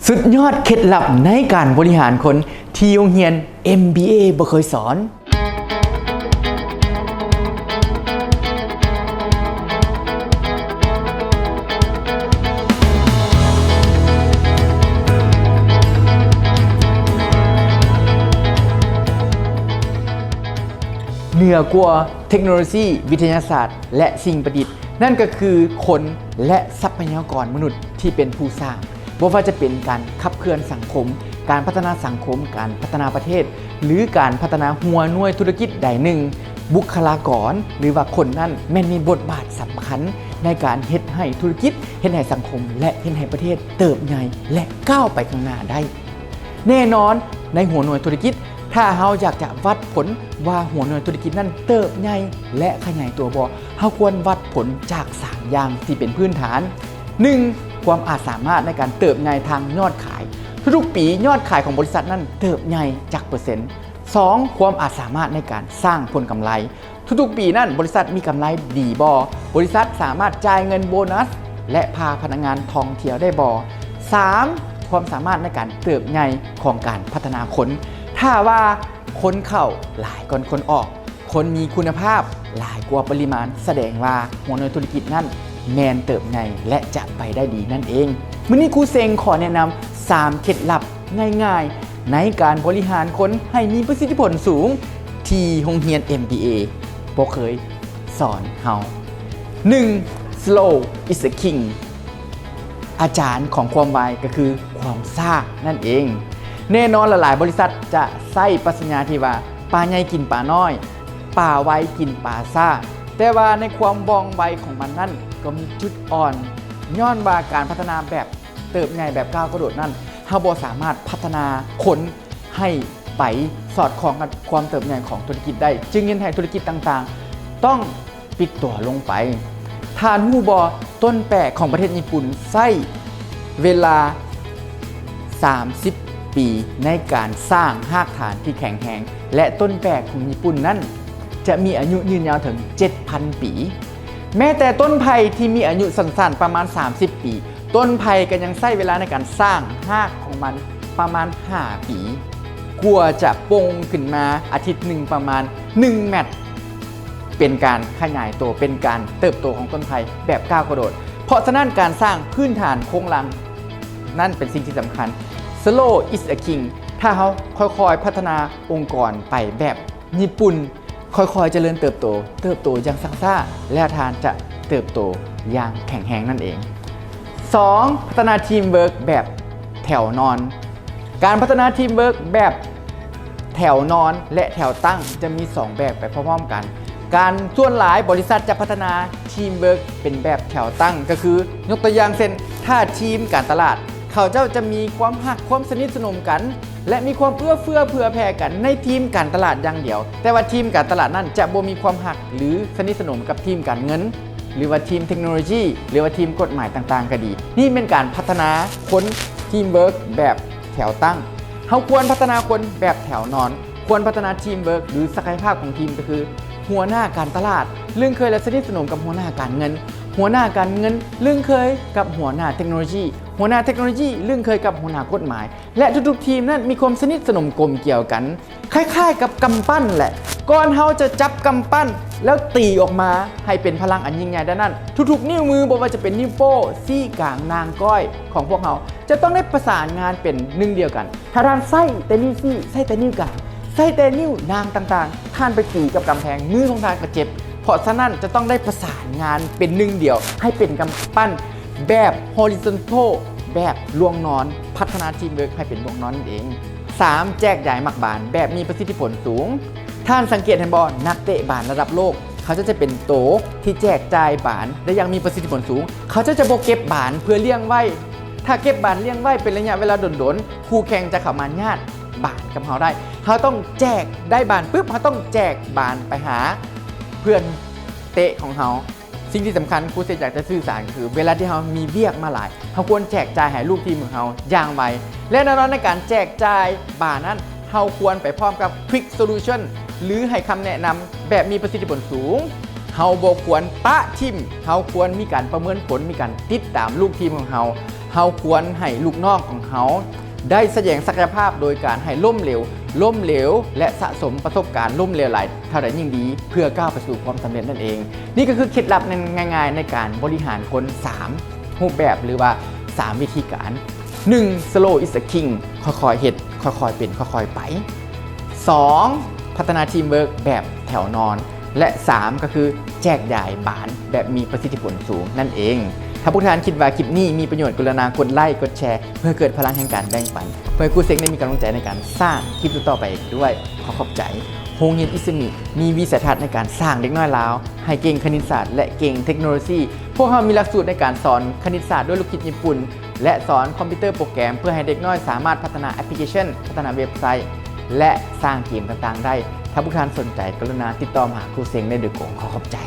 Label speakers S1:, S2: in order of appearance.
S1: สุดยอดเคล็ดลับในการบริหารคนที่โรงเรียน MBA บ่เคยสอนเหนือกว่าเทคโนโลยีวิทยาศาสตร์และสิ่งประดิษฐ์นั่นก็คือคนและทรัพยากรมนุษย์ที่เป็นผู้สร้างบ่ว่าจะเป็นการขับเคลื่อนสังคมการพัฒนาสังคมการพัฒนาประเทศหรือการพัฒนาหัวหน่วยธุรกิจใดหนึ่งบุคลากรหรือว่าคนนั้นแม่นมีบทบาทสำคัญในการเฮ็ดให้ธุรกิจเฮ็ดให้สังคมและเฮ็ดให้ประเทศเติบใหญ่และก้าวไปข้างหน้าได้แน่นอนในหัวหน่วยธุรกิจถ้าเราอยากจะวัดผลว่าหัวหน่วยธุรกิจนั้นเติบใหญ่และขยายตัวบ่เราควรวัดผลจาก3อย่างที่เป็นพื้นฐาน 1. ความอาจสามารถในการเติบใหญ่ทางยอดขายทุกๆปียอดขายของบริษัทนั้นเติบใหญ่จากเปอร์เซ็นต์ 2. ความอาจสามารถในการสร้างผลกำไรทุกๆปีนั้นบริษัทมีกำไรดีบ่บริษัทสามารถจ่ายเงินโบนัสและพาพนักงานท่องเที่ยวได้บ่ 3. ความสามารถในการเติบใหญ่ของการพัฒนาคนถ้าว่าคนเข้าหลายกว่าคนออกคนมีคุณภาพหลายกว่าปริมาณแสดงว่าหัวหน่วยธุรกิจนั้นแมนเติบใหญ่และจะไปได้ดีนั่นเองมื้อนี้ครูเซงขอแนะนำ3เคล็ดลับง่ายๆในการบริหารคนให้มีประสิทธิผลสูงที่โรงเรียน MBA บ่เคยสอนเฮา 1. Slow is the king อาจารย์ของความไวก็คือความซ่านั่นเองแน่นอนหลายๆบริษัทจะใช้ปรัชญาที่ว่าปลาใหญ่กินปลาน้อยปลาไวกินปลาซ่าแต่ว่าในความว่องไวของมันนั่นก็มีจุดอ่อนย้อนว่าการพัฒนาแบบเติบใหญ่แบบก้าวกระโดดนั่นเฮาบ่สามารถพัฒนาคนให้ไปสอดคล้องกับความเติบใหญ่ของธุรกิจได้จึงเห็นให้ธุรกิจต่างๆต้องปิดตัวลงไปทานฮู้บ่ต้นแปะของประเทศญี่ปุ่นใช้เวลา30 ปีในการสร้างรากฐานที่แข็งแรงและต้นแปะของญี่ปุ่นนั้นจะมีอายุยืนยาวถึง 7,000 ปี แม้แต่ต้นไผ่ที่มีอายุสั้นๆประมาณ30 ปีต้นไผ่ก็ยังใช้เวลาในการสร้างรากของมันประมาณ5 ปีกว่าจะปงขึ้นมาอาทิตย์หนึ่งประมาณ1 แมตต์เป็นการขยายตัวเป็นการเติบโตของต้นไผ่แบบก้าวกระโดดเพราะฉะนั้นการสร้างพื้นฐานโครงหลังนั่นเป็นสิ่งที่สำคัญ Slow is a king ถ้าเขาค่อยๆพัฒนาองค์กรไปแบบญี่ปุ่นค่อยๆเจริญเติบโตอย่างซ่าๆและทานจะเติบโตอย่างแข็งแรงนั่นเอง 2. พัฒนาทีมเวิร์กแบบแถวนอนการพัฒนาทีมเวิร์กแบบแถวนอนและแถวตั้งจะมี2แบบไปพร้อมๆกันการส่วนหลายบริษัทจะพัฒนาทีมเวิร์กเป็นแบบแถวตั้งก็คือยกตัวอย่างเช่นถ้าทีมการตลาดเขาเจ้าจะมีความหักความสนิทสนมกันและมีความเอื้อเฟื้อเผื่อแผ่กันในทีมการตลาดอย่างเดียวแต่ว่าทีมการตลาดนั้นจะบ่มีความหักหรือสนิทสนมกับทีมการเงินหรือว่าทีมเทคโนโลยีหรือว่าทีมกฎหมายต่างๆก็ดีนี่เป็นการพัฒนาคนทีมเวิร์กแบบแถวตั้งเขาควรพัฒนาคนแบบแถวนอนควรพัฒนาทีมเวิร์กหรือศักยภาพของทีมก็คือหัวหน้าการตลาดเรื่องเคยและสนิทสนมกับหัวหน้าการเงินหัวหน้าการเงินเรื่องเคยกับหัวหน้าเทคโนโลยีหัวหน้าเทคโนโลยีเรื่องเคยกับหัวหน้ากฎหมายและทุกๆทีมนั้นมีความสนิทสนมกลมเกี่ยวกันคล้ายๆกับกำปั้นแหละก่อนเฮาจะจับกำปั้นแล้วตีออกมาให้เป็นพลังอันยิ่งใหญ่ด้านนั้นทุกๆนิ้วมือบ่ว่าจะเป็นนิ้วโป้ซี่กลางนางก้อยของพวกเราจะต้องได้ประสานงานเป็นหนึ่งเดียวกันถ้าท่านไส้แต่นิ้วซี่ไส้แต่นิ้วกลางไส้แต่นิ้วนางต่างๆท่านไปตีกับกำแพงมือของท่านก็เจ็บเพราะฉะนั้นจะต้องได้ประสานงานเป็นหนึ่งเดียวให้เป็นกำปั้นแบบ horizontal แบบลวงนอนพัฒนาทีมเวิร์กให้เป็นลวงนอนนั่นเอง 3. แจกจ่ายหมักบานแบบมีประสิทธิผลสูงท่านสังเกตเห็นบ่นักเตะบานระดับโลกเขาจะเป็นโตที่แจกจ่ายบานและยังมีประสิทธิผลสูงเขาจะบ่เก็บบานเพื่อเลี้ยงไว้ถ้าเก็บบานเลี้ยงไว้เป็นระยะเวลาโดนๆคู่แข่งจะเข้ามาญาติบานกับเขาได้เขาต้องแจกได้บานปุ๊บเขาต้องแจกบานไปหาเพื่อนเตะของเขาสิ่งที่สำคัญครูเซอยากจะสื่อสารคือเวลาที่เรามีเวียกมาหลายเราควรแจกจ่ายให้ลูกทีมของเราอย่างไวและแน่นอนในการแจกจ่ายบานั้นเราควรไปพร้อมกับ Quick Solution หรือให้คำแนะนำแบบมีประสิทธิผลสูงเราบ่ควรปะทิมเราควรมีการประเมินผลมีการติดตามลูกทีมของเรา เฮาควรให้ลูกน้องของเฮาได้แสดงศักยภาพโดยการให้ล้มเหลวและสะสมประสบการณ์ล้มเหลวหลายเท่าใดยิ่งดีเพื่อก้าวไปสู่ความสำเร็จนั่นเองนี่ก็คือเคล็ดลับง่ายๆในการบริหารคน3รูปแบบหรือว่า3วิธีการ1 slow is a king ค่อยๆเฮ็ดค่อยๆเป็นค่อยๆไป2พัฒนาทีมเวิร์กแบบแถวนอนและ3ก็คือแจกจ่ายบานแบบมีประสิทธิผลสูงนั่นเองถ้าพวกท่านคิดว่าคลิปนี้มีประโยชน์กรุณากดไลค์กดแชร์เพื่อเกิดพลังแห่งการแบ่งปันเพื่อให้ครูเซ็งได้มีกำลังใจในการสร้างคลิปต่อไปด้วยขอขอบใจโรงเรียนอิสมิมีวิสัยทัศน์ในการสร้างเด็กน้อยลาวให้เก่งคณิตศาสตร์และเก่งเทคโนโลยีพวกเขามีหลักสูตรในการสอนคณิตศาสตร์ด้วยลูกคิดญี่ปุ่นและสอนคอมพิวเตอร์โปรแกรมเพื่อให้เด็กน้อยสามารถพัฒนาแอปพลิเคชันพัฒนาเว็บไซต์และสร้างเกมต่างๆได้ถ้าผู้ท่านสนใจกรุณาติดต่อมาหาครูเซ็งได้โดยตรงขอขอบใจ